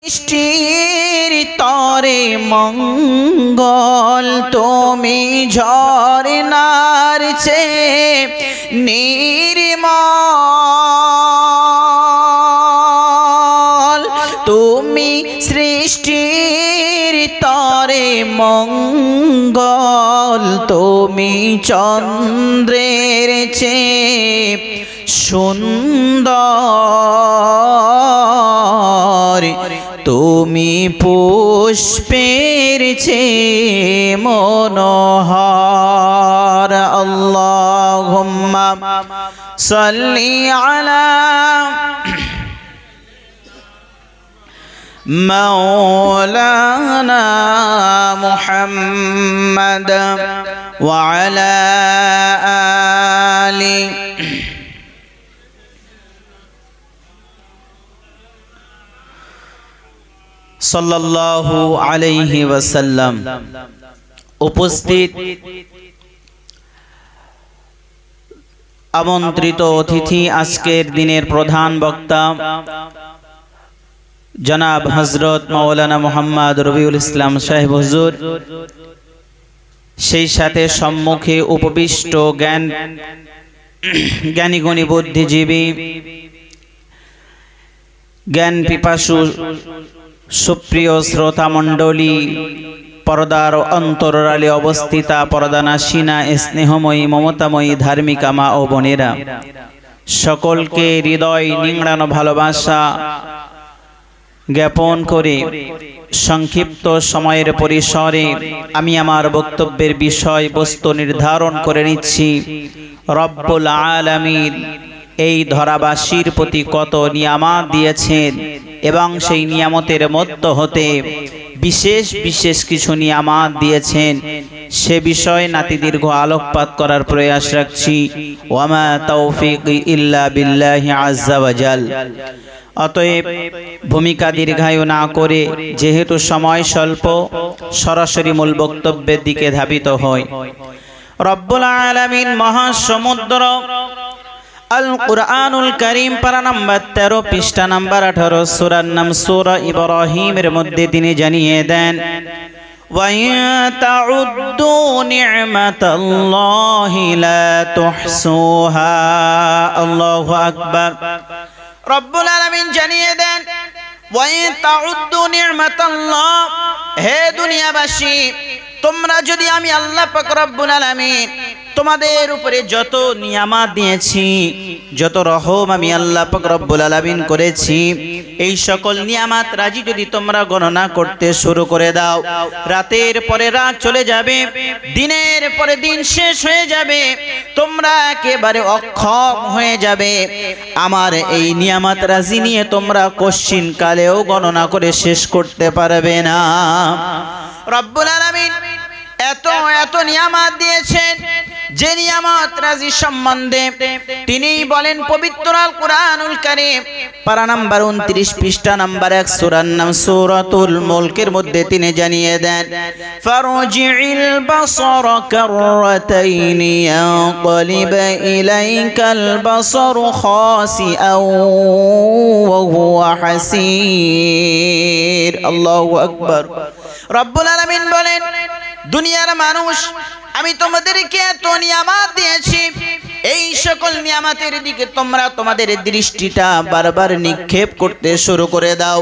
সৃষ্টির তরে মঙ্গল তুমি ঝরনার চেয়ে নির্মল তুমি সৃষ্টির তরে মঙ্গল তুমি চন্দ্রের চেয়ে সুন্দর তুমি পুষ্পের চেয়ে মনোহর আল্লাহুম্মা সাল্লি আলা মাওলানা মুহাম্মাদ ওয়া আলা আলি সাল্লাল্লাহু আলাইহি ওয়াসাল্লাম। উপস্থিত আমন্ত্রিত অতিথি, আজকের দিনের প্রধান বক্তা জনাব হযরত মাওলানা মুহাম্মদ রবিউল ইসলাম সাহেব হুজুর, সেই সাথে সম্মুখে উপবিষ্ট জ্ঞানীগুণী বুদ্ধিজীবী জ্ঞান পিপাসু সুপ্রিয় শ্রোতা মণ্ডলী, পর্দার অন্তরালে অবস্থিতা পর্দানাসীনা স্নেহময়ী মমতাময়ী ধার্মিকা মা ও বোনেরা, সকলকে হৃদয় নিংড়ানো ভালোবাসা জ্ঞাপন করে সংক্ষিপ্ত সময়ের পরিসরে আমি আমার বক্তব্যের বিষয়বস্তু নির্ধারণ করে নিচ্ছি। রব্বুল আলামিন এই ধরাবাসীর প্রতি কত নিয়ামত দিয়েছেন এবং সেই নিয়ামতের মধ্য হতে বিশেষ বিশেষ কিছু নিয়ামত দিয়েছেন, সে বিষয়ে নাতিদীর্ঘ আলোকপাত করার প্রয়াস রাখছি। ওয়ামা তাওফীকি ইল্লা বিল্লাহি আযজা ওয়া জাল। অতএব ভূমিকা দীর্ঘায়ু না করে, যেহেতু সময় স্বল্প, সরাসরি মূল বক্তব্যের দিকে ধাবিত হয়। রব্বুল আলামিন মহাসমুদ্র আল কুরআনুল কারীম পারা নাম্বার 13 পৃষ্ঠা নাম্বার 18 সূরার নাম সূরা ইব্রাহিমের মধ্যে তিনি জানিয়ে দেন, ওয়া তাউদ্দু নি'মাতাল্লাহি লা তুহসুহা। আল্লাহু আকবার। রব্বুল আলামিন জানিয়ে দেন, ওয়া তাউদ্দু নি'মাতাল্লাহ, হে দুনিয়াবাসী, তোমরা যদি আমি আল্লাহ পাক রব্বুল আলামিন তোমাদের উপরে যত নিয়ামত দিয়েছি, যত রহম আমি আল্লাহ পাক রব্বুল আলামিন করেছি, এই সকল নিয়ামত রাজি যদি তোমরা গণনা করতে শুরু করে দাও, রাতের পরে রাত চলে যাবে, দিনের পরে দিন শেষ হয়ে যাবে, তোমরা একেবারে অক্ষম হয়ে যাবে। আমার এই নিয়ামত রাজি নিয়ে তোমরা কশ্চিন কালেও গণনা করে শেষ করতে পারবে না। রব্বুল আলামিন এত এত নিয়ামত দিয়েছেন, যে নিয়ামত রাজি সম্বন্ধে তিনি বলেন পবিত্র আল কুরআনুল কারীম পারা নাম্বার 29 পৃষ্ঠা নাম্বার 1 সূরার নাম সূরাতুল মুলকের মধ্যে তিনি জানিয়ে দেন, ফারজি'ল বাসারা কাররাতাইন ইয়ানকালিব ইলাইকাল বাসারু খাসিআন ওয়া হুয়া হাসীর। আল্লাহু আকবার। রব্বুল আলামিন বলেন, দুনিয়ার মানুষ, আমি তোমাদেরকে এত নিয়ামত দিয়েছি, এই সকল নিয়ামতের দিকে তোমরা তোমাদের দৃষ্টিটা বারবার নিক্ষেপ করতে শুরু করে দাও।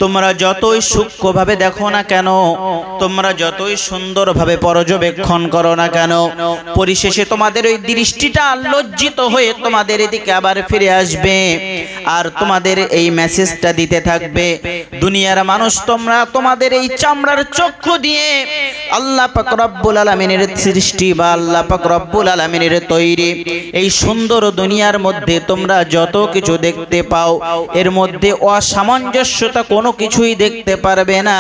তোমরা যতই সূক্ষ্মভাবে দেখো না কেন, তোমরা যতই সুন্দরভাবে পর্যবেক্ষণ করো না কেন, পরিশেষে তোমাদের ওই দৃষ্টিটা লজ্জিত হয়ে তোমাদের দিকে আবার ফিরে আসবে আর তোমাদের এই মেসেজটা দিতে থাকবে, দুনিয়ার মানুষ, তোমরা তোমাদের এই চামড়ার চক্ষু দিয়ে আল্লাহ পাক রব্বুল আলামিনের সৃষ্টি বা আল্লাহ পাক রব্বুল আলামিনের তৈরি এই সুন্দর দুনিয়ার মধ্যে তোমরা যত কিছু দেখতে পাও, এর মধ্যে অসামঞ্জস্যতা কোনো কিছুই দেখতে পারবে না,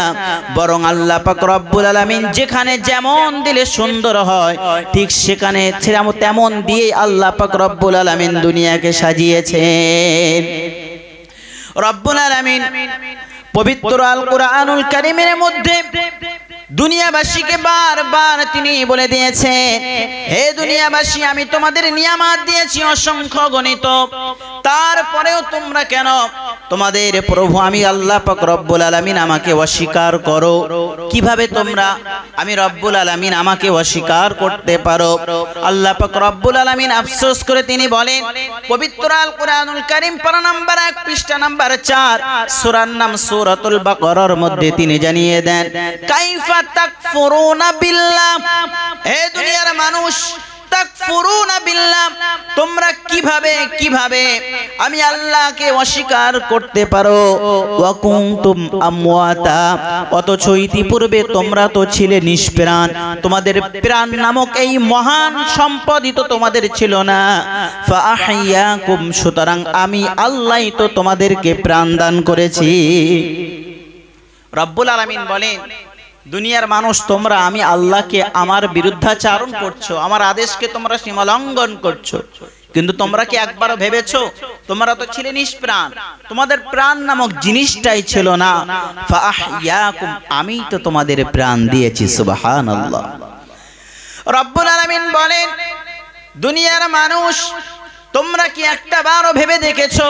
বরং আল্লাহ পাক রব্বুল আলামিন যেখানে যেমন দিলে সুন্দর হয়, ঠিক সেখানে তেমন দিয়ে আল্লাহ পাক রব্বুল আলামিন দুনিয়াকে সাজিয়েছেন। রব্বুল আলামিন পবিত্র আল কুরআনুল কারীমের মধ্যে দুনিয়াবাসীকে বারবার তিনি বলে দিয়েছেন, হে দুনিয়াবাসী, আমি তোমাদের নিয়ামত দিয়েছি অসংখ্য গণিত, তারপরেও তোমরা কেন তোমাদের প্রভু আমি আল্লাহ পাক রব্বুল আলামিন আমাকে অস্বীকার করো। কিভাবে তোমরা আমি রব্বুল আলামিন আমাকে অস্বীকার করতে পারো? আল্লাহ পাক রব্বুল আলামিন আফসোস করে তিনি বলেন পবিত্র আল কোরআনুল কারীম পারা নাম্বার 1 পৃষ্ঠা নাম্বার 4 সূরার নাম সূরাতুল বাকারার মধ্যে তিনি জানিয়ে দেন কাইফা তাকফুরুনা বিল্লাহ, হে দুনিয়ার মানুষ তাকফুরুনা বিল্লাহ, তোমরা কিভাবে আমি আল্লাহকে অস্বীকার করতে পারো? ওয়া কুনতুম আমওয়াতা, অথচ ইতিপূর্বে তোমরা তো ছিলে নিষ্প্রাণ, তোমাদের প্রাণ নামক এই মহান সম্পদই তো তোমাদের ছিল না। ফাআহইয়াকুম, সুতরাং আমি আল্লাহই তো তোমাদেরকে প্রাণ দান করেছি। রব্বুল আলামিন বলেন দুনিয়ার মানুষ তোমরা আমি আল্লাহকে আমার বিরুদ্ধাচারণ করছো, আমার আদেশকে তোমরা সীমালঙ্ঘন করছো, কিন্তু তোমরা কি একবারও ভেবেছো তোমরা তো ছিলে নিষ্প্রাণ, তোমাদের প্রাণ নামক জিনিসটাই ছিল না। ফাআহইয়াকুম, আমি তো তোমাদের প্রাণ দিয়েছি। সুবহানাল্লাহ। রব্বুল আলামিন বলেন দুনিয়ার মানুষ তোমরা কি একটাবারও ভেবে দেখেছো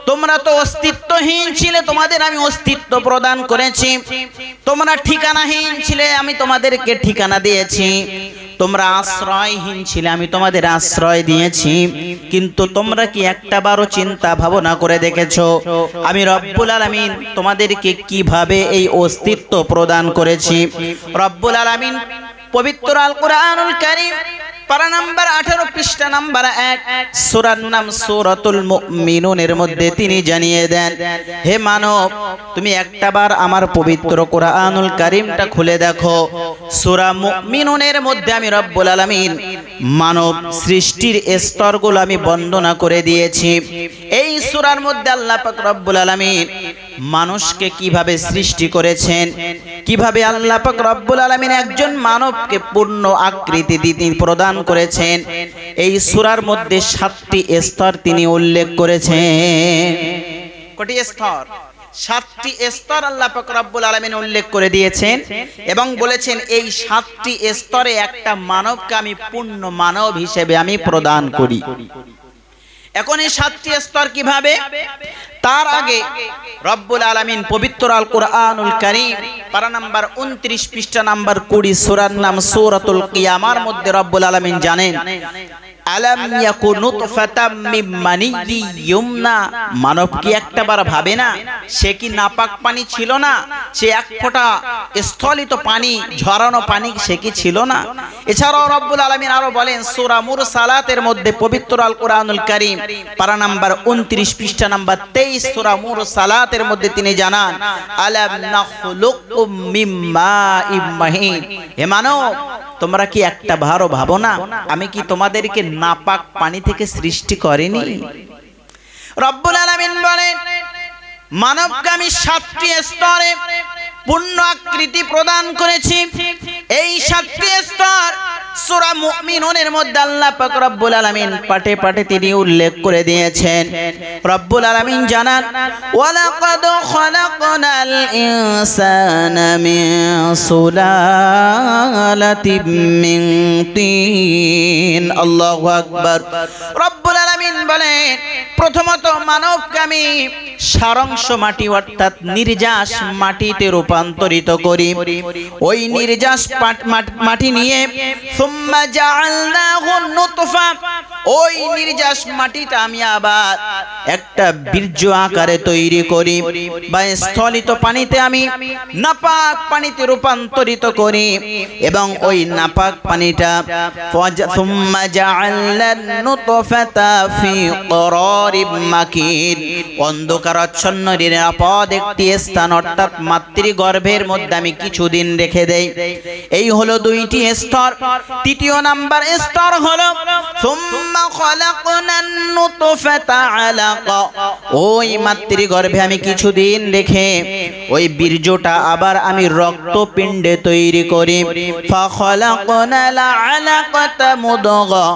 তোমরা তো অস্তিত্বহীন ছিলে, তোমাদের আমি অস্তিত্ব প্রদান করেছি। তোমরা ঠিকানাহীন ছিলে, আমি তোমাদেরকে ঠিকানা দিয়েছি। তোমরা আশ্রয়হীন ছিলে, আমি তোমাদের আশ্রয় দিয়েছি। কিন্তু তোমরা কি একটাবারও চিন্তা ভাবনা করে দেখেছো আমি রব্বুল আলামিন তোমাদেরকে কিভাবে এই অস্তিত্ব প্রদান করেছি? রব্বুল আলামিন পবিত্র আল কোরআনুল কারীম পারা নাম্বার 18 পৃষ্ঠা নাম্বার 1 সূরার নাম সূরাতুল মুমিনুনের মধ্যে তিনি জানিয়ে দেন হে মানব তুমি একটাবার আমার পবিত্র কোরআনুল কারীমটা খুলে দেখো। সূরা মুমিনুনের মধ্যে আমি রব্বুল আলামিন মানব সৃষ্টির স্তরগুলো আমি বর্ণনা করে দিয়েছি। এই সূরার মধ্যে আল্লাহ পাক রব্বুল আলামিন মানুষকে কিভাবে সৃষ্টি করেছেন, কিভাবে আল্লাহ পাক রব্বুল আলামিন একজন মানবকে পূর্ণ আকৃতি তিনি প্রদান করেছেন, এই সূরার মধ্যে 7টি স্তর তিনি উল্লেখ করেছেন। কটি স্তর? 7টি স্তর আল্লাহ পাক রব্বুল আলামিন উল্লেখ করে দিয়েছেন এবং বলেছেন এই 7টি স্তরে একটা মানবকে আমি পূর্ণ মানব হিসেবে আমি প্রদান করি। এখন এই 7টি স্তর কিভাবে? তার আগে রব্বুল আলামিন পবিত্র আল কোরআনুল কারীম পারা নাম্বার 29 পৃষ্ঠা নাম্বার 20 সূরার নাম সূরাতুল কিয়ামার মধ্যে রব্বুল আলামিন জানেন আলাম ইয়াকুন নুতফাতাম মিন মানিয়্যি ইউমনা, মানব কি একটাবার ভাবে না সে কি নাপাক পানি ছিল না, সে এক ফোঁটা স্থলিত পানি ঝরানো পানি সে কি ছিল না? এছাড়াও রব্বুল আলামিন আরো বলেন সূরা মুরসালাতের মধ্যে পবিত্র আল কোরআনুল কারীম পারা নাম্বার 29 পৃষ্ঠা নাম্বার 23 সূরা মুরসালাতের মধ্যে তিনি জানান আলাম নাখলুকুম মিন মাইম মাহিন, হে মানব তোমরা কি একটা ভারও ভাবো না আমি কি তোমাদেরকে নাপাক পানি থেকে সৃষ্টি করিনি? রব্বুল আলামিন বলেন মানবকে আমি 7টি স্তরে পূর্ণ আকৃতি প্রদান করেছি। এই 7টি স্তর সূরা মুমিনুনের মধ্যে আল্লাহ পাক রব্বুল আলামিন পাঠে পাঠে তিনি উল্লেখ করে দিয়েছেন। রব্বুল আলামিন জানান ওয়ালাকাদ খালাকনাল ইনসানা মিন সুলালাতিন মিন তিন। আল্লাহু আকবার। রব্বুল আলামিন বলেন প্রথমত মানবকে আমি সারাংশ মাটি অর্থাৎ নির্যাস মাটিতে রূপান্তরিত করি। ওই নির্যাস মাটি নিয়ে সুম্মা জাআলনাহু নুতফা, ওই নির্যাস মাটিটা আমি আবার একটা বীর্য আকারে তৈরি করি বা স্থলিত পানিতে আমি নাপাক পানিতে রূপান্তরিত করি এবং ওই নাপাক পানিটা সুম্মা জাআলনান নুতফাতা ফি করারিম মাকিন, অন্ধকারাচ্ছন্ন নিরাপদ একটি স্থান অর্থাৎ মাতৃগর্ভের মধ্যে আমি কিছুদিন রেখে দেই। এই হলো 2টি স্তর। তৃতীয় নাম্বার স্তর হলো সুম্মা খালাকনান নুতফাতা আলাকা, ওই মাতৃগর্ভে আমি কিছুদিন রেখে ওই বীর্যটা আবার আমি রক্তপিণ্ডে তৈরি করি। ফাখালাকনাল আলাকাতা মুদগা,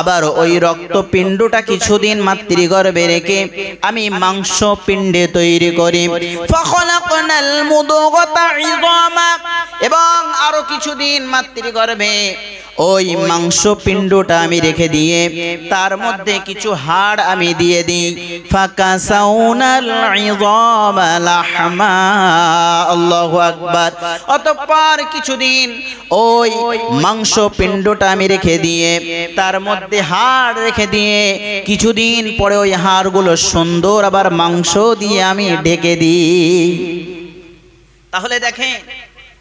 আবার ওই রক্তপিণ্ডটা কিছুদিন মাতৃগর্ভে রেখে আমি মাংসপিণ্ডে তৈরি করি। ফাখালাকনাল মুদগাতা ইযামা, এবং আরো কিছুদিন মাতৃগর্ভে ওই মাংস পিণ্ডটা আমি রেখে দিয়ে তার মধ্যে কিছু হাড় আমি দিয়ে দিই। ফাকাসাউনাল ইযামা লাহমা, আল্লাহু আকবার। অতঃপর কিছুদিন ওই মাংস পিণ্ডটা আমি রেখে দিয়ে তার মধ্যে হাড় রেখে দিয়ে কিছুদিন পরে ওই হাড়গুলো সুন্দর আবার মাংস দিয়ে আমি ঢেকে দিই। তাহলে দেখেন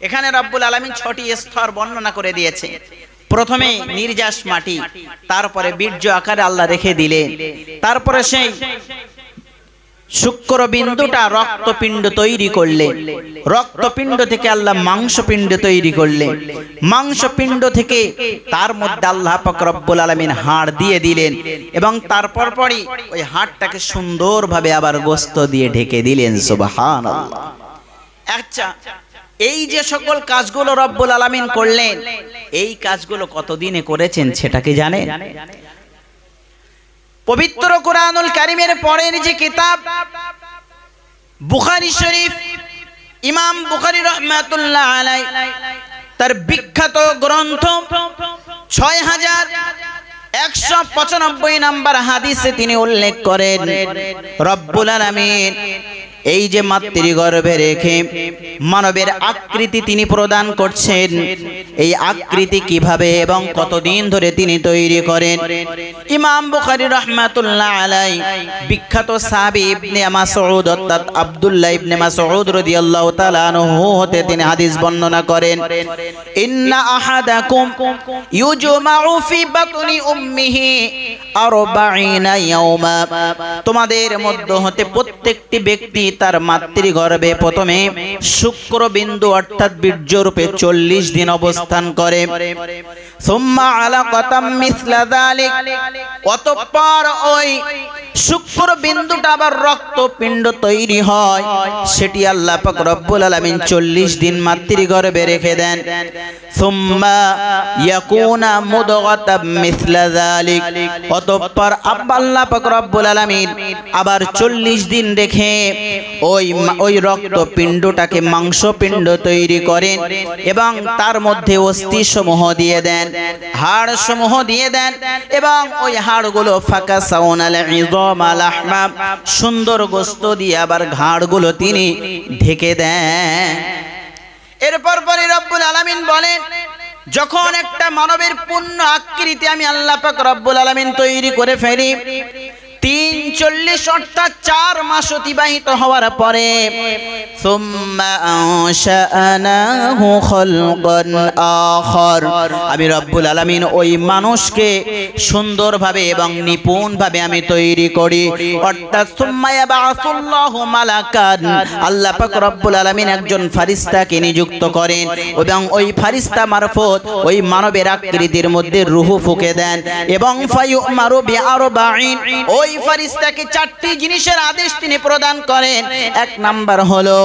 এখানে রব্বুল আলামিন 6টি স্তর বর্ণনা করে দিয়েছে। প্রথমে নির্যাস মাটি, তারপরে বীর্য আকারে আল্লাহ রেখে দিলেন, তারপরে সেই শুক্রবিন্দুটা রক্তপিণ্ড তৈরি করলেন, রক্তপিণ্ড থেকে আল্লাহ মাংসপিণ্ড তৈরি করলেন, মাংসপিণ্ড থেকে তার মধ্যে আল্লাহ পাক রব্বুল আলামিন হাড় দিয়ে দিলেন এবং তারপর পরই ওই হাড়টাকে সুন্দরভাবে আবার গোশত দিয়ে ঢেকে দিলেন। সুবহানাল্লাহ। আচ্ছা, এই যে সকল কাজগুলো রব্বুল আলামিন করলেন, এই কাজগুলো কতদিনে করেছেন সেটা কি জানেন? পবিত্র কুরআনুল কারীমের পরের যে কিতাব বুখারী শরীফ, ইমাম বুখারী রাহমাতুল্লাহ আলাইহি তার বিখ্যাত গ্রন্থ 6195 নম্বর হাদিসে তিনি উল্লেখ করেন রব্বুল আলামিন এই যে মাতৃগর্ভে রেখে মানবের আকৃতি তিনি প্রদান করছেন, এই আকৃতি কিভাবে এবং কতদিন ধরে তিনি তৈরি করেন। ইমাম বুখারী রাহমাতুল্লাহ আলাইহি বিখ্যাত সাহাবী ইবনে মাসউদ অর্থাৎ আব্দুল্লাহ ইবনে মাসউদ রাদিয়াল্লাহু তাআলা আনহু হতে তিনি হাদিস বর্ণনা করেন, ইন্না আহাদাকুম ইউজমাউ ফি বাতনি উম্মিহি 40 ইয়াওমা, তোমাদের মধ্য হতে প্রত্যেকটি ব্যক্তি তার মাতৃগর্ভে প্রথমে শুক্রবিন্দু অর্থাৎ বীর্যরূপে 40 দিন অবস্থান করে। সুম্মা আলাকাতাম মিসলা যালিক, অতঃপর ওই শুক্রবিন্দুটা আবার রক্তপিণ্ড তৈরি হয়, সেটি আল্লাহ পাক রব্বুল আলামিন 40 দিন মাতৃগর্ভে রেখে দেন। সুম্মা ইয়াকুনা মুদগাতাম মিসলা যালিক, অতঃপর আল্লাহ পাক রব্বুল আলামিন আবার 40 দিন রেখে ওই রক্তপিণ্ডটাকে মাংসপিণ্ড তৈরি করেন এবং তার মধ্যে অস্থি সমূহ দিয়ে দেন, হাড় সমূহ দিয়ে দেন এবং ওই হাড়গুলো ফাকাসাউনাল ইযামা লাহমা, সুন্দর গোশত দিয়ে আবার হাড়গুলো তিনি ঢেকে দেন। এরপর পরে রব্বুল আলামিন বলেন, যখন একটা মানবের পূর্ণ আকৃতি আমি আল্লাহ পাক রব্বুল আলামিন তৈরি করে ফেলি, 43 অর্থাৎ 4 মাস অতিবাহিত হওয়ার পরে সুম্মা আনশাআনাহু খালকান আখার, আমি রব্বুল আলামিন ওই মানুষকে সুন্দরভাবে এবং নিপুণভাবে আমি তৈরি করি। অর্থাৎ সুম্মা ইয়াবাসুল্লাহু মালাকান, আল্লাহ পাক রব্বুল আলামিন একজন ফেরেশতাকে নিযুক্ত করেন এবং ওই ফেরেশতা মারফত ওই মানবের আকৃতির মধ্যে রূহ ফুঁকে দেন এবং ফায়ুমারু বিআরবাঈন, ওই ফেরেশতাকে 4টি জিনিসের আদেশ তিনি প্রদান করেন। এক নাম্বার হলো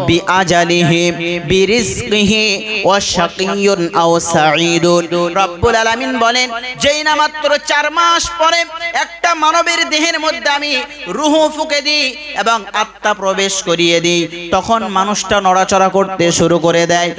বিআজালিহি বিরিজকিহি ওয়া শাকিয়ুন আও সাঈদুন। রব্বুল আলামিন বলেন, যেই না মাত্র 4 মাস পরে একটা মানবের দেহের মধ্যে আমি রূহ ফুঁকে দিই এবং আত্মা প্রবেশ করিয়ে দিই, তখন মানুষটা নড়াচড়া করতে শুরু করে দেয়,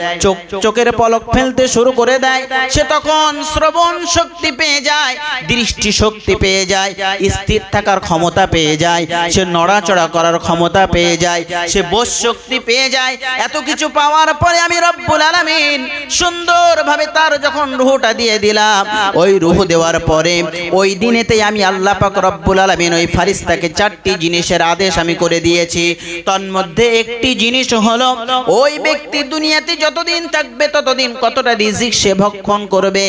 চোখের পলক ফেলতে শুরু করে দেয়, সে তখন শ্রবণ শক্তি পেয়ে যায়, দৃষ্টি শক্তি পেয়ে যায়, স্থির থাকার ক্ষমতা পেয়ে যায়, সে নড়াচড়া করার ক্ষমতা পেয়ে যায়, সে বোধ শক্তি পেয়ে যায়। এত কিছু পাওয়ার পরে আমি রব্বুল আলামিন সুন্দরভাবে তার যখন রূহটা দিয়ে দিলাম, ওই রূহ দেওয়ার পরে ওই দিনেতেই আমি আল্লাহ পাক রব্বুল আলামিন ওই ফেরেশতাকে 4টি জিনিসের আদেশ আমি করে দিয়েছি। তন্মধ্যে একটি জিনিস হলো ওই ব্যক্তি দুনিয়াতে যতদিন থাকবে ততদিন কতটা রিজিক সে ভক্ষণ করবে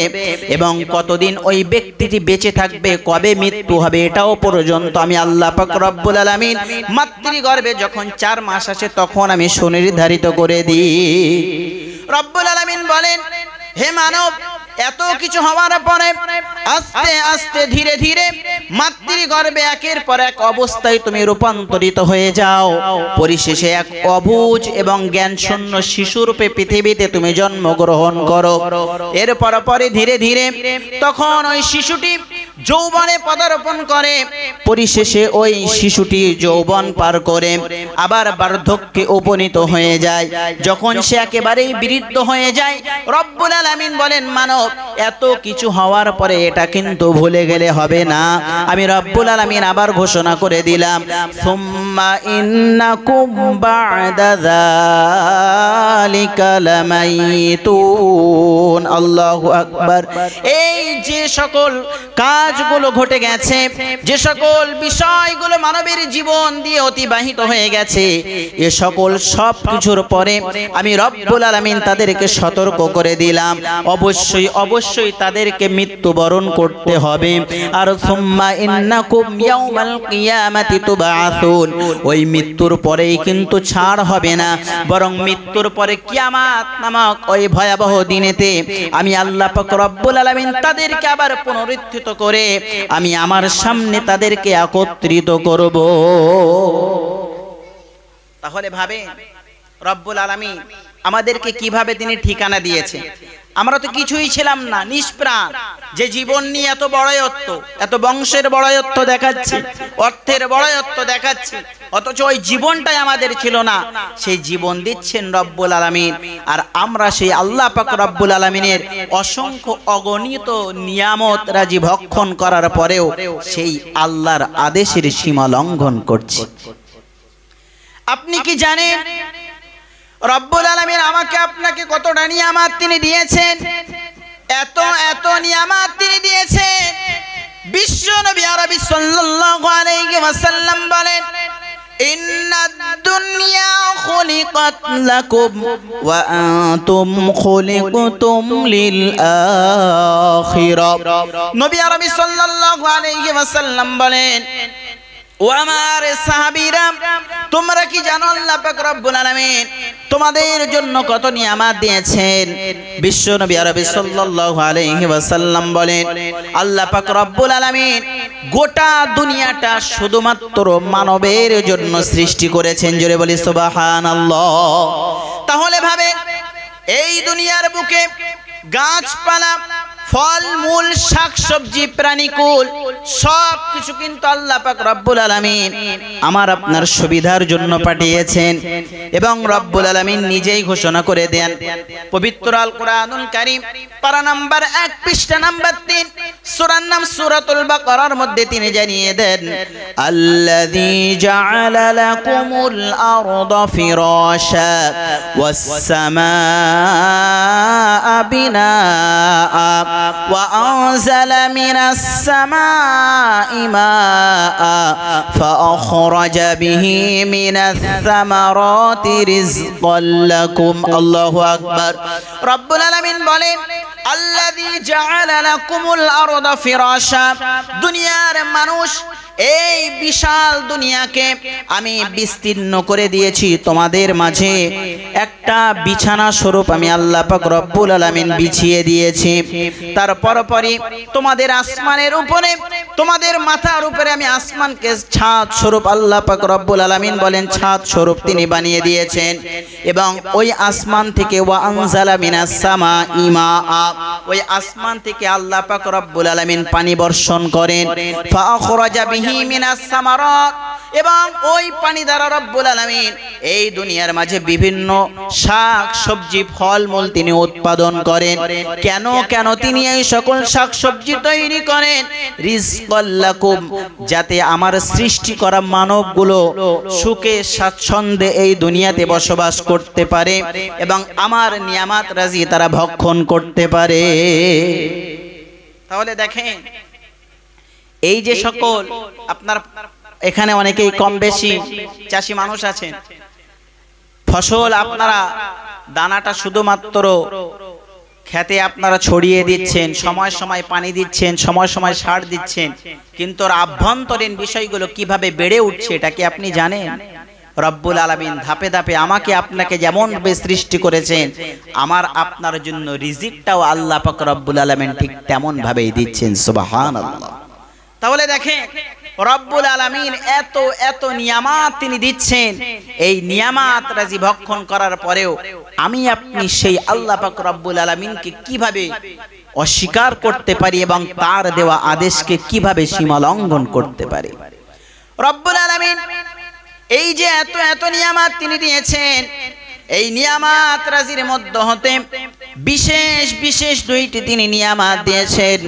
এবং কতদিন ওই ব্যক্তিটি বেঁচে থাকবে, কবে মৃত্যু হবে এটাও পর্যন্ত আমি আল্লাহ পাক রব্বুল আলামিন মাতৃগর্ভে যখন 4 মাস আসে তখন আমি সুনির্ধারিত করে দিই। রব্বুল আলামিন বলেন, হে মানব, এত কিছু হওয়ার পরে আস্তে আস্তে ধীরে ধীরে মাতৃগর্ভে একের পর এক অবস্থায় তুমি রূপান্তরিত হয়ে যাও, পরিশেষে এক অবুঝ এবং জ্ঞানশূন্য শিশুরূপে পৃথিবীতে তুমি জন্মগ্রহণ করো। এরপর পরে ধীরে ধীরে তখন ওই শিশুটি যৌবনে পদার্পণ করে, পরিশেষে ওই শিশুটি যৌবন পার করে আবার বার্ধক্যে উপনীত হয়ে যায়। যখন সে একেবারেই বৃদ্ধ হয়ে যায়, রব্বুল আলামিন বলেন, মানব এত কিছু হওয়ার পরে এটা কিন্তু ভুলে গেলে হবে না। আমি রব্বুল আলামিন আবার ঘোষণা করে দিলাম, সুম্মা ইন্নাকুম বা'দা যালিকা লামাইতুন। আল্লাহু আকবার। এই যে সকল কাজগুলো ঘটে গেছে, যে সকল বিষয়গুলো মানবের জীবন দিয়ে অতিবাহিত হয়ে গেছে, এ সকল সব কিছুর পরে আমি রব্বুল আলামিন তাদেরকে সতর্ক করে দিলাম, অবশ্যই অবশ্যই তাদেরকে মৃত্যুবরণ করতে হবে। আর সুম্মা ইন্নাকুম ইয়াউমাল কিয়ামাতি তুবআসুন, ওই মৃত্যুর পরেই কিন্তু ছাড় হবে না, বরং মৃত্যুর পরে কিয়ামত নামক ওই ভয়াবহ দিনেতে আমি আল্লাহ পাক রব্বুল আলামিন তাদেরকে আবার পুনরুত্থিত করে আমি আমার সামনে তাদেরকে একত্রিত করব। তাহলে ভাবে রব্বুল আলামিন আমাদেরকে কিভাবে তিনি ঠিকানা দিয়েছে। আমরা তো কিছুই ছিলাম না, নিষ্প্রাণ, যে জীবন নিয়ে এত বড়ায়ত্ব, এত বংশের বড়ায়ত্ব দেখাচ্ছি, অর্থের বড়ায়ত্ব দেখাচ্ছি, অথচ ওই জীবনটাই আমাদের ছিল না। সেই জীবন দিচ্ছেন রব্বুল আলামিন, আর আমরা সেই আল্লাহ পাক রব্বুল আলামিনের অসংখ্য অগণিত নিয়ামত রাজি ভক্ষণ করার পরেও সেই আল্লাহর আদেশের সীমা লঙ্ঘন করছি। আপনি কি জানেন রব্বুল আলামিন আমাকে আপনাকে কতটা নিয়ামত তিনি দিয়েছেন? এত এত নিয়ামত তিনি দিয়েছেন। বিশ্ব নবী আরবি সাল্লাল্লাহু আলাইহি ওয়াসাল্লাম বলেন, ইন্নাদ দুনিয়া খুলিকাত লাকুম ওয়া আনতুম খুলিকতুম লিল আখিরাহ। নবী আরবি সাল্লাল্লাহু আলাইহি ওয়াসাল্লাম বলেন, ও আমার সাহাবীরা, তোমরা কি জানো আল্লাহ পাক রব্বুল আলামিন তোমাদের জন্য কত নিয়ামত দিয়েছেন? বিশ্ব নবী আরবি সাল্লাল্লাহু আলাইহি ওয়াসাল্লাম বলেন, আল্লাহ পাক রব্বুল আলামিন গোটা দুনিয়াটা শুধুমাত্র মানবের জন্য সৃষ্টি করেছেন। জোরে বলি সুবহানাল্লাহ। তাহলে ভাবে এই দুনিয়ার বুকে গাছপালা, ফল মূল, শাকসবজি, প্রাণীকুল সব কিছু কিন্তু আল্লাহ পাক রব্বুল আলামিন আমার আপনার সুবিধার জন্য পাঠিয়েছেন। এবং রব্বুল আলামিন নিজেই ঘোষণা করে দেন পবিত্র আল কোরআনুল কারীম পারা নাম্বার 1 পৃষ্ঠা নাম্বার 3 সূরার নাম সূরাতুল বাকারার মধ্যে তিনি জানিয়ে দেন, আল্লাযী জাআলা লাকুমুল আরদা ফিরাশা ওয়াস সামাআ বিনাআ وأنزل من السماء ماء فأخرج به من الثمرات رزقا لكم। الله أكبر। رب العالمين বলেন, আল্লাযী জাআলা লাকুমুল আরদা ফিরাশা, দুনিয়ার মানুষ এই বিশাল দুনিয়াকে আমি বিস্তীর্ণ করে দিয়েছি, তোমাদের মাঝে একটা বিছানা স্বরূপ আমি আল্লাহ পাক রব্বুল আলামিন বিছিয়ে দিয়েছি। তারপর পরই তোমাদের আসমানের উপরে, তোমাদের মাথার উপরে আমি আসমানকে ছাদ স্বরূপ আল্লাহ পাক রব্বুল আলামিন বলেন ছাদ স্বরূপ তিনি বানিয়ে দিয়েছেন। এবং ওই আসমান থেকে ওয়া আনজালা মিনাস সামাই মাআ, ওই আসমান থেকে আল্লাহ পাক রব্বুল আলামিন পানি বর্ষণ করেন। ফাআখরাজা বিহি মিনাস সামারাত, এবং ওই পানি দ্বারা রব্বুল আলামিন এই দুনিয়ার মাঝে বিভিন্ন শাক সবজি ফলমূল তিনি উৎপাদন করেন। কেন কেন তিনি এই সকল শাক সবজি তৈরি করেন? রিজকাল লাকুম, যাতে আমার সৃষ্টি করা মানবগুলো সুখে স্বাচ্ছন্দ্যে এই দুনিয়াতে বসবাস করতে পারে এবং আমার নিয়ামত রাজি তারা ভক্ষণ করতে পারে। তাহলে দেখেন এই যে সকল আপনার এখানে অনেকেই কম বেশি চাষি মানুষ আছেন, ফসল আপনারা দানাটা শুধুমাত্র খেতে আপনারা ছড়িয়ে দিচ্ছেন, সময় সময় পানি দিচ্ছেন, সময় সময় সার দিচ্ছেন, কিন্তু আভ্যন্তরীণ বিষয়গুলো কিভাবে বেড়ে উঠছে এটা কি আপনি জানেন? রব্বুল আলামিন ধাপে ধাপে আমাকে আপনাকে যেমন সৃষ্টি করেছেন, আমার আপনার জন্য রিজিকটাও আল্লাহ পাক রব্বুল আলামিন ঠিক তেমন ভাবেই দিচ্ছেন। সুবহানাল্লাহ। তাহলে দেখেন রব্বুল আলামিন এত এত নিয়ামত তিনি দিচ্ছেন, এই নিয়ামত রাজি ভক্ষণ করার পরেও আমি আপনি সেই আল্লাহ পাক রব্বুল আলামিনকে কিভাবে অস্বীকার করতে পারি এবং তার দেওয়া আদেশকে কিভাবে সীমা লঙ্ঘন করতে পারি। রব্বুল আলামিন এই যে এত এত নিয়ামত তিনি দিয়েছেন, এই নিয়ামত রাজির মধ্যে হতে বিশেষ বিশেষ দুইটি তিনি নিয়ামত দিয়েছেন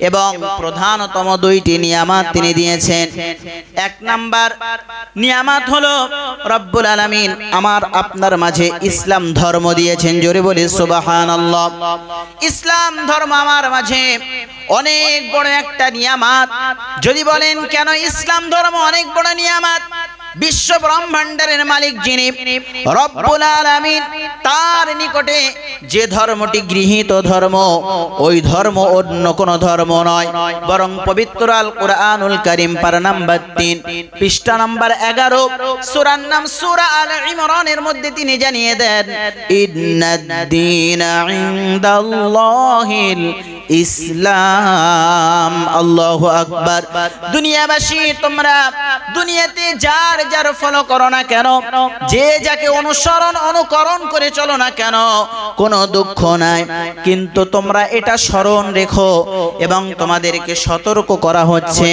এবং প্রধানতম দুইটি নিয়ামত তিনি দিয়েছেন। এক নাম্বার নিয়ামত হলো রব্বুল আলামিন আমার আপনার মাঝে ইসলাম ধর্ম দিয়েছেন। জোরে বলি সুবহানাল্লাহ। ইসলাম ধর্ম আমার মাঝে অনেক বড় একটা নিয়ামত। যদি বলেন কেন ইসলাম ধর্ম অনেক বড় নিয়ামত, বিশ্ব ব্রহ্মাণ্ডের মালিক যিনি রব্বুল আলামিন, তার নিকটে যে ধর্মটি গৃহীত ধর্ম, ওই ধর্ম অন্য কোন ধর্ম নয়, বরং পবিত্র আল কুরআনুল কারীম পারা নাম্বার 3 পৃষ্ঠা নাম্বার 11 সূরার নাম সূরা আল ইমরানের মধ্যে তিনি জানিয়ে দেন, ইন্নাদ-দীনা ইনদাল্লাহিল ইসলাম। আল্লাহু আকবার। দুনিয়াবাসী, তোমরা দুনিয়াতে যার যার ফলো করো না কেন, যে যাকে অনুকরণ করে চলো না কেন, কোনো দুঃখ নাই, কিন্তু তোমরা এটা স্মরণ রেখো এবং তোমাদেরকে সতর্ক করা হচ্ছে,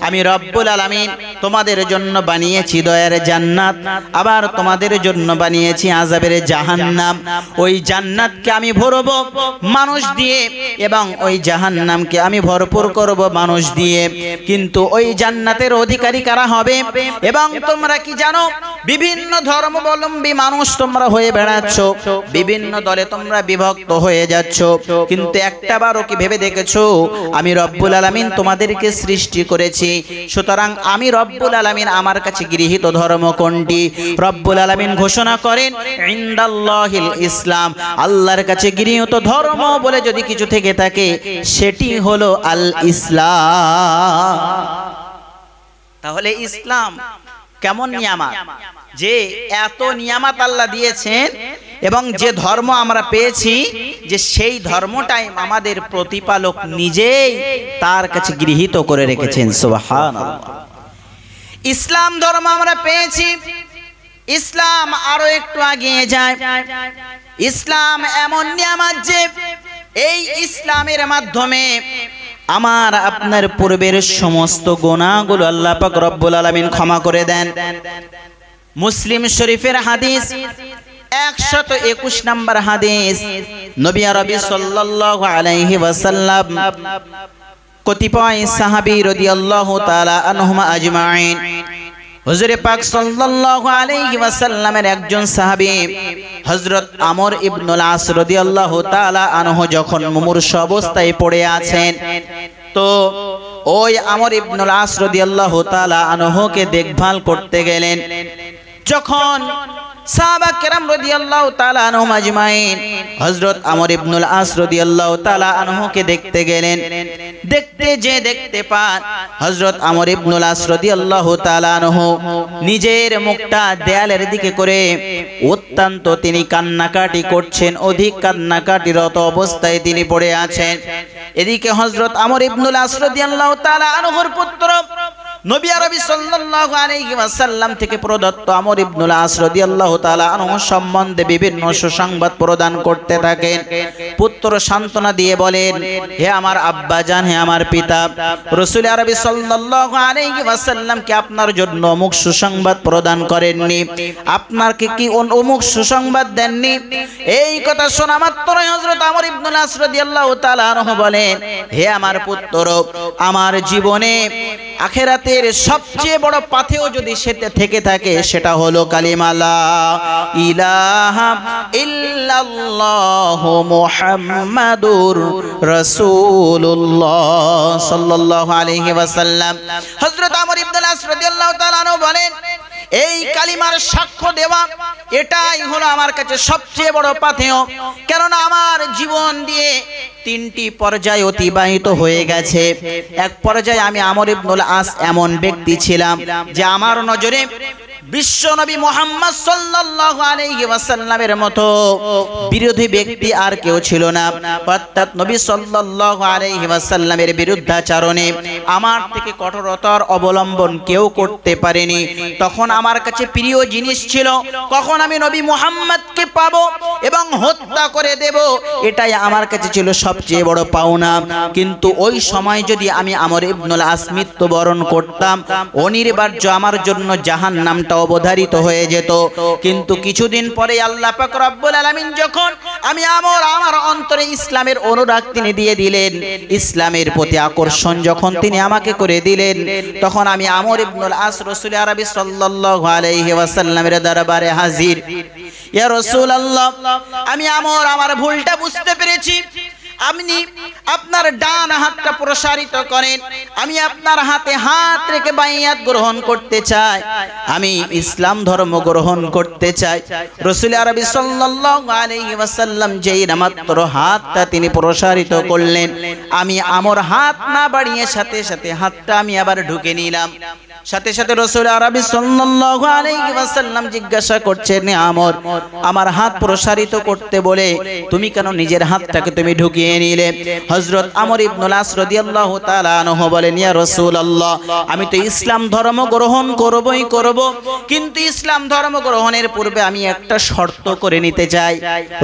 আমি রব্বুল আলামিন তোমাদের জন্য বানিয়েছি দয়ার জান্নাত, আবার তোমাদের জন্য বানিয়েছি আযাবের জাহান্নাম। ওই জান্নাতকে আমি ভরবো মানুষ দিয়ে এবং ওই জাহান্নামকে আমি ভরপুর করব মানুষ দিয়ে। কিন্তু ওই জান্নাতের অধিকারী কারা হবে? এবং তোমরা কি জানো, বিভিন্ন ধর্মাবলম্বী মানুষ তোমরা হয়ে বেড়াচ্ছ, বিভিন্ন দলে তোমরা বিভক্ত হয়ে যাচ্ছ, কিন্তু একটাবারও কি ভেবে দেখেছো আমি রব্বুল আলামিন তোমাদেরকে সৃষ্টি করেছি? সুতরাং আমি রব্বুল আলামিন আমার কাছে গৃহীত ধর্ম কোনটি? রব্বুল আলামিন ঘোষণা করেন ইনদাল্লাহিল ইসলাম। আল্লাহর কাছে গৃহীত ধর্ম বলে যদি কিছু থেকে থাকে সেটি হলো আল ইসলাম। তাহলে ইসলাম কেমন নিয়ামত, যে এত নিয়ামত আল্লাহ দিয়েছেন এবং যে ধর্ম আমরা পেয়েছি, যে সেই ধর্মটাই আমাদের প্রতিপালক নিজেই তার কাছে গৃহীত করে রেখেছেন। সুবহানাল্লাহ। ইসলাম ধর্ম আমরা পেয়েছি, ইসলাম আরো একটু এগিয়ে যায়। ইসলাম এমন নিয়ামত যে এই ইসলামের মাধ্যমে আমার আপনার পূর্বের সমস্ত গুনাহগুলো আল্লাহ পাক রব্বুল আলামিন ক্ষমা করে দেন। মুসলিম শরীফের হাদিস 121 নম্বর হাদিস, নবী আরবি সাল্লাল্লাহু আলাইহি ওয়াসাল্লাম কতিপয় সাহাবী রাদিয়াল্লাহু তাআলা আনহুম আজমাইন, হুজুর পাক সাল্লাল্লাহু আলাইহি ওয়াসাল্লামের একজন সাহাবী হযরত আমর ইবনুল আস রাদিয়াল্লাহু তাআলা আনহু যখন মুমূর্ষ অবস্থায় পড়ে আছেন, তো ওই আমর ইবনুল আস রাদিয়াল্লাহু তাআলা আনহুকে দেখভাল করতে গেলেন। যখন সাহাবা কেরাম রাদিয়াল্লাহু তাআলা আনহুম আজমাইন হযরত আমর ইবনুল আস রাদিয়াল্লাহু তাআলা আনহুকে দেখতে গেলেন, দেখতে যে দেখতে পান হযরত আমর ইবনুল আস রাদিয়াল্লাহু তাআলা আনহু নিজের মুখটা দেয়ালের দিকে করে অত্যন্ত তিনি কান্নাকাটি করছেন, অধিক কান্নাকাটিরত অবস্থায় তিনি পড়ে আছেন। এদিকে হযরত আমর ইবনুল আস রাদিয়াল্লাহু তাআলা আনহুর পুত্র নবী আরবি সাল্লাল্লাহু আলাইহি ওয়াসাল্লাম থেকে প্রদত্ত আমর ইবনুল আস রাদিয়াল্লাহু তাআলা আনহু সম্বন্ধে বিভিন্ন সুসংবাদ প্রদান করতে থাকেন। পুত্র সান্ত্বনা দিয়ে বলেন, হে আমার আব্বা জান, হে আমার পিতা, রাসূল আরবি সাল্লাল্লাহু আলাইহি ওয়াসাল্লাম কি আপনার জন্য অমুক সুসংবাদ প্রদান করেননি? আপনাকে কি অমুক সুসংবাদ দেননি? এই কথা শোনা মাত্রই হযরত আমর ইবনুল আস রাদিয়াল্লাহু তাআলা আনহু বলেন, হে আমার পুত্র, আমার জীবনে আখিরাতের সবচেয়ে বড় পাথেয় যদি সেটা থেকে থাকে সেটা হলো কালিমা লা ইলাহা ইল্লাল্লাহু মুহাম্মাদুর রাসূলুল্লাহ সাল্লাল্লাহু আলাইহি ওয়াসাল্লাম। হযরত আমর ইবনুল আস রাদিয়াল্লাহু তাআলা আনহু বলেন, এই কালিমার সাক্ষ্য দেওয়া এটাই হলো আমার কাছে সবচেয়ে বড় পাথেয়, কেননা আমার জীবন দিয়ে তিনটি পর্যায় অতিবাহিত হয়ে গেছে। এক পর্যায়ে আমি আমর ইবনুল আস এমন ব্যক্তি ছিলাম যে আমার নজরে বিশ্বনবী মুহাম্মদ সাল্লাল্লাহু আলাইহি ওয়াসাল্লামের মতো বিরোধী ব্যক্তি আর কেউ ছিল না। অর্থাৎ নবী সাল্লাল্লাহু আলাইহি ওয়াসাল্লামের বিরুদ্ধাচরণে আমার থেকে কঠোরতার অবলম্বন কেউ করতে পারেনি। তখন আমার কাছে প্রিয় জিনিস ছিল কখন আমি নবী মুহাম্মদকে পাবো এবং হত্যা করে দেব, এটাই আমার কাছে ছিল সবচেয়ে বড় পাওনা। কিন্তু ওই সময় যদি আমি আমর ইবনুল আস মৃত্যুবরণ করতাম, অনিবার্য আমার জন্য জাহান্নামটা অবধারিত হয়ে যেত। কিন্তু কিছুদিন পরে আল্লাহ পাক রব্বুল আলামিন যখন আমার অন্তরে ইসলামের অনুরাগ তিনি দিয়ে দিলেন, ইসলামের প্রতি আকর্ষণ যখন তিনি আমাকে করে দিলেন, তখন আমি আমর ইবনুল আস রাসূল আরবি সাল্লাল্লাহু আলাইহি ওয়াসাল্লামের দরবারে হাজির। ইয়া রাসূলুল্লাহ, আমি আমার ভুলটা বুঝতে পেরেছি। আপনি আপনার ডান হাতটা প্রসারিত করেন, আমি আপনার হাতে হাত রেখে বাইয়াত গ্রহণ করতে চাই, আমি ইসলাম ধর্ম গ্রহণ করতে চাই। রাসূল আরবি সাল্লাল্লাহু আলাইহি ওয়াসাল্লাম যেই মাত্র হাতটা তিনি প্রসারিত করলেন, আমি আমার হাত না বাড়িয়ে সাথে সাথে হাতটা আমি আবার ঢুকে নিলাম। সাথে সাথে রাসূল আরবি সাল্লাল্লাহু আলাইহি ওয়াসাল্লাম জিজ্ঞাসা করছেন, আমার হাত প্রসারিত করতে বলে তুমি কেন নিজের হাতটাকে তুমি ঢুকিয়ে নিলে? হযরত আমর ইবনুল আস রাদিয়াল্লাহু তাআলা আনহু বলেন, ইয়া রাসূলুল্লাহ, আমি তো ইসলাম ধর্ম গ্রহণ করবই করব, কিন্তু ইসলাম ধর্ম গ্রহণের পূর্বে আমি একটা শর্ত করে নিতে চাই।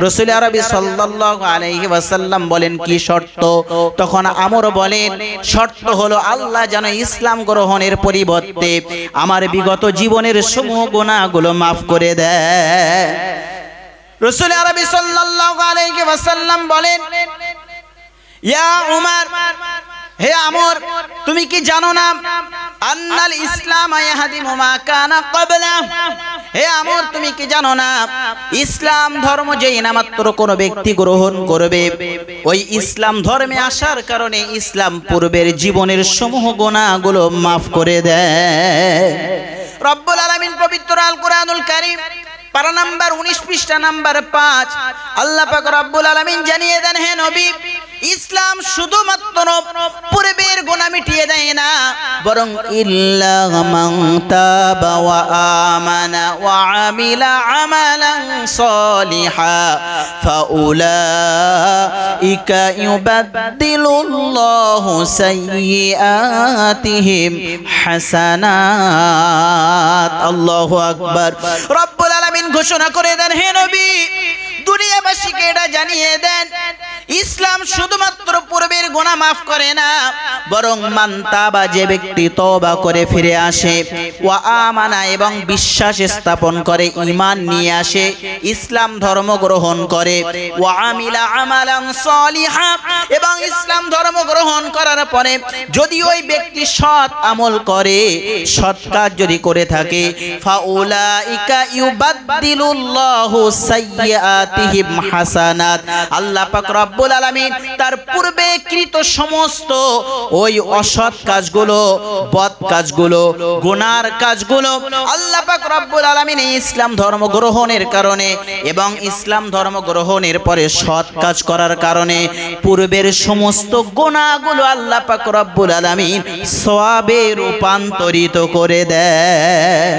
রাসূল আরবি সাল্লাল্লাহু আলাইহি ওয়াসাল্লাম বলেন, কি শর্ত? তখন আমর বলেন, শর্ত হলো আল্লাহ যেন ইসলাম গ্রহণের পরিবর্তে আমার বিগত জীবনের সমূহ গুনাহগুলো মাফ করে দেয়। রাসূল আরবি সাল্লাল্লাহু আলাইহি ওয়াসাল্লাম বলেন, ইয়া উমর, হে আমর, তুমি কি জানো না আন্নাল ইসলাম ইয়াহদিমু মা কানা ক্বাবলা? হে আমর, তুমি কি জানো না ইসলাম ধর্ম যেই নামাত্র কোন ব্যক্তি গ্রহণ করবে, ওই ইসলাম ধর্মে আসার কারণে ইসলাম পূর্বের জীবনের সমূহ গুনাহগুলো মাফ করে দেয়। রব্বুল আলামিন পবিত্র আল কোরআনুল কারীম পারা নাম্বার 19 পৃষ্ঠা নাম্বার 5 আল্লাহ পাক রব্বুল আলামিন জানিয়ে দেন, হে নবী, ইসলাম শুধুমাত্র পূর্বের গুনাহ মিটিয়ে দেয় না, বরং ইল্লা মান তাবা ওয়া আমানা ওয়া আমিলা আমালান সলিহা ফাউলাইকা ইউবাদদিলুল্লাহু সাইয়্যাতিহিম হাসানাত। আল্লাহু আকবার। রব্বুল আলামিন ঘোষণা করে দেন, হে নবী, দুনিয়াবাসীকে এটা জানিয়ে দেন, ইসলাম শুধুমাত্র পূর্বের গুনাহ মাফ করে না, বরং মান তাবা, যে ব্যক্তি তওবা করে ফিরে আসে, ওয়া আমানা, এবং বিশ্বাস স্থাপন করে, ঈমান নিয়ে আসে, ইসলাম ধর্ম গ্রহণ করে, ওয়া আমিলা আমালান সলিহা, এবং ইসলাম ধর্ম গ্রহণ করার পরে যদি ওই ব্যক্তি সৎ আমল করে, সৎ কাজ যদি করে থাকে, ফাউলাইকা ইউবাদদিলুল্লাহু সাইয়্যাতিহিম হাসানাত। আল্লাহ পাক রব্বুল আলামিন তার পূর্বে কৃত সমস্ত ওই অসৎ কাজগুলো, বদ কাজগুলো, গুনার কাজগুলো আল্লাহ পাক রব্বুল আলামিন ইসলাম ধর্ম গ্রহণের কারণে এবং ইসলাম ধর্ম গ্রহণের পরে সৎ কাজ করার কারণে পূর্বের সমস্ত গুনাহগুলো আল্লাহ পাক রব্বুল আলামিন সওয়াবে রূপান্তরিত করে দেয়।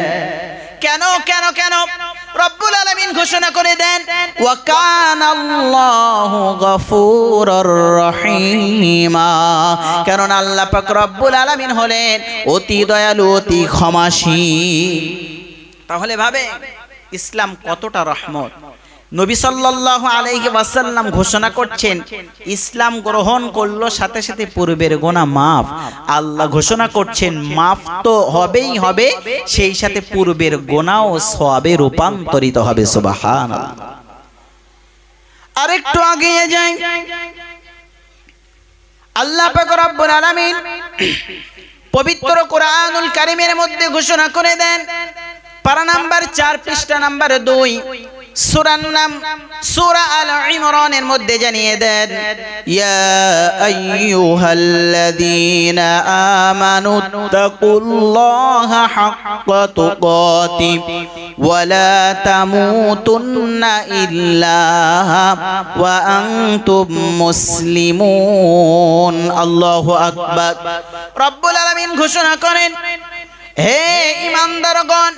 কেন কেন কেন রব্বুল আলামিন ঘোষণা করে দেন, ওয়া কানাল্লাহু গফুরুর রহিমা, কারণ আল্লাহ পাক রব্বুল আলামিন হলেন অতি দয়ালু, অতি ক্ষমাশীল। তাহলে ভাবে ইসলাম কতটা রহমত। নবী সাল্লাল্লাহু আলাইহি ওয়াসাল্লাম ঘোষণা করছেন, ইসলাম গ্রহণ করলো সাথে সাথে পূর্বের গুনাহ মাফ। আল্লাহ ঘোষণা করছেন মাফ তো হবেই হবে, সেই সাথে পূর্বের গুনাহও সওয়াবে রূপান্তরিত হবে। সুবহানাল্লাহ। আরেকটু এগিয়ে যাই, আল্লাহ পাক রব্বুল আলামিন পবিত্র কোরআনুল কারীমের মধ্যে ঘোষণা করে দেন, পারা নাম্বার 4 পৃষ্ঠা নাম্বার 2, সূরার নাম সূরা আল ইমরানের মধ্যে জানিয়ে দেন, ইয়া আইয়ুহাল্লাযীনা আমানু তাকুল্লাহা হাক্কা তুকাতি ওয়া লা তামুতুন্না ইল্লা ওয়া আনতুম মুসলিমুন। আল্লাহু আকবার। রব্বুল আলামিন ঘোষণা করেন, হে ঈমানদারগণ,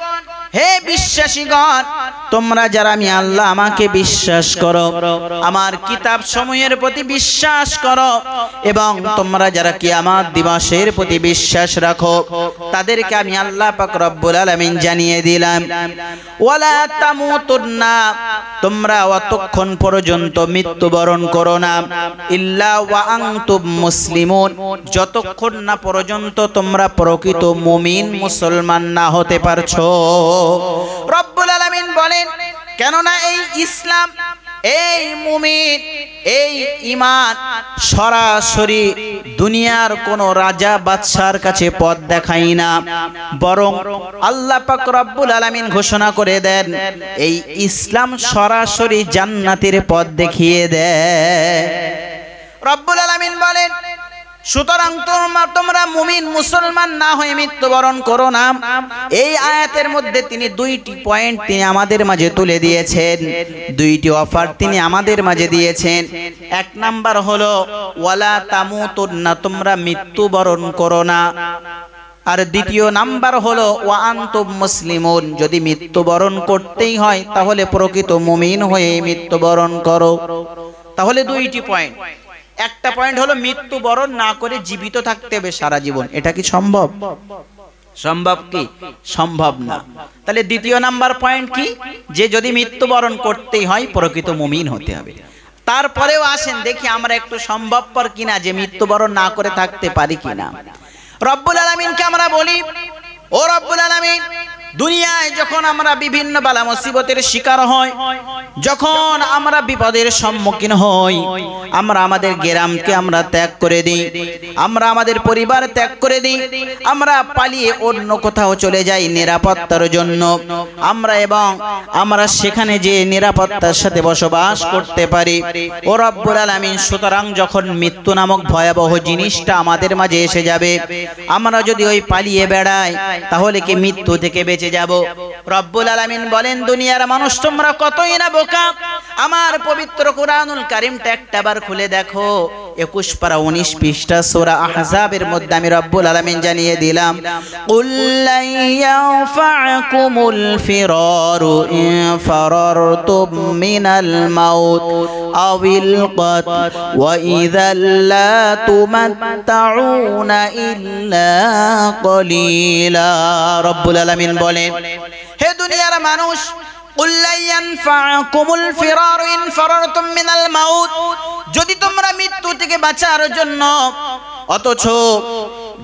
হে বিশ্বাসীগণ, তোমরা যারা আমি আল্লাহ আমাকে বিশ্বাস করো, আমার কিতাব সমূহের প্রতি বিশ্বাস করো, এবং তোমরা যারা কিয়ামত দিবসের প্রতি বিশ্বাস রাখো, তাদেরকে আমি আল্লাহ পাক রব্বুল আলামিন জানিয়ে দিলাম, ওয়ালা তামুতুন্না, তোমরা অতক্ষণ পর্যন্ত মৃত্যুবরণ করো না, ইল্লা ওয়া আনতুম মুসলিমুন, যতক্ষণ না পর্যন্ত তোমরা প্রকৃত মুমিন মুসলমান না হতে পারছো। রব্বুল আলামিন বলেন, কেননা এই ইসলাম, এই মুমিন, এই ঈমান সরাসরি দুনিয়ার কোন রাজা বাদশার কাছে পথ দেখায় না, বরং আল্লাহ পাক রব্বুল আলামিন ঘোষণা করে দেন এই ইসলাম সরাসরি জান্নাতের পথ দেখিয়ে দেয়। রব্বুল আলামিন বলেন, সুতরাং তোমরা মুমিন মুসলমান না হয়ে মৃত্যুবরণ করো না। এই আয়াতের মধ্যে তিনি দুইটি পয়েন্ট তিনি আমাদের মাঝে তুলে দিয়েছেন, দুইটি অফার তিনি আমাদের মাঝে দিয়েছেন। এক নাম্বার হলো ওয়ালা তামুতুন্না, তোমরা মৃত্যুবরণ করো না, আর দ্বিতীয় নাম্বার হলো ওয়া আনতুম মুসলিমুন, যদি মৃত্যুবরণ করতেই হয় তাহলে প্রকৃত মুমিন হয়ে মৃত্যুবরণ করো। তাহলে দুইটি পয়েন্ট। একটা পয়েন্ট হলো মৃত্যুবরণ না করে জীবিত থাকতে হবে সারা জীবন, এটা কি সম্ভব? সম্ভব কি? সম্ভব না। তাহলে দ্বিতীয় নাম্বার পয়েন্ট কি? যে যদি মৃত্যুবরণ করতেই হয় প্রকৃত মুমিন হতে হবে। তারপরেও আসেন দেখি আমরা একটু সম্ভবপর কিনা, যে মৃত্যুবরণ না করে থাকতে পারি কিনা। রব্বুল আলামিনকে আমরা বলি, ও রব্বুল আলামিন, দুনিয়ায় যখন আমরা বিভিন্ন বালা মুসিবতের শিকার হই, যখন আমরা বিপদের সম্মুখীন হই, আমরা আমাদের গ্রামকে আমরা ত্যাগ করে দিই, আমরা আমাদের পরিবার ত্যাগ করে দিই, আমরা পালিয়ে অন্য কোথাও চলে যাই নিরাপত্তার জন্য, আমরা সেখানে যে নিরাপত্তার সাথে বসবাস করতে পারি। ও রব্বুল আলামিন, সুতরাং যখন মৃত্যু নামক ভয়াবহ জিনিসটা আমাদের মাঝে এসে যাবে, আমরা যদি ওই পালিয়ে বেড়াই তাহলে কি মৃত্যু থেকে বেঁচে যাব? রব্বুল আলামিন বলেন, দুনিয়ার মানুষ তোমরা কতই না বোকা। আমার পবিত্র কুরআনুল কারীমটা একটাবার খুলে দেখো, 21 পারা 19 পৃষ্ঠা সূরা আহজাবের মধ্যে আমি রব্বুল আলামিন জানিয়ে দিলাম, কুল লা ইয়ানফাকুমুল ফিরারু ইন ফারারতুম মিনাল মাউত আওিল কত ওয়া ইযাল লা তুমাত্তাউনা ইল্লা কলিলা। রব্বুল আলামিন বলেন, হে দুনিয়ার মানুষ, কুল লা ইয়ানফাকুমুল ফিরারু ইন ফারারতুম মিনাল মাউত, যদি তোমরা মৃত্যু থেকে বাঁচার জন্য, অথচ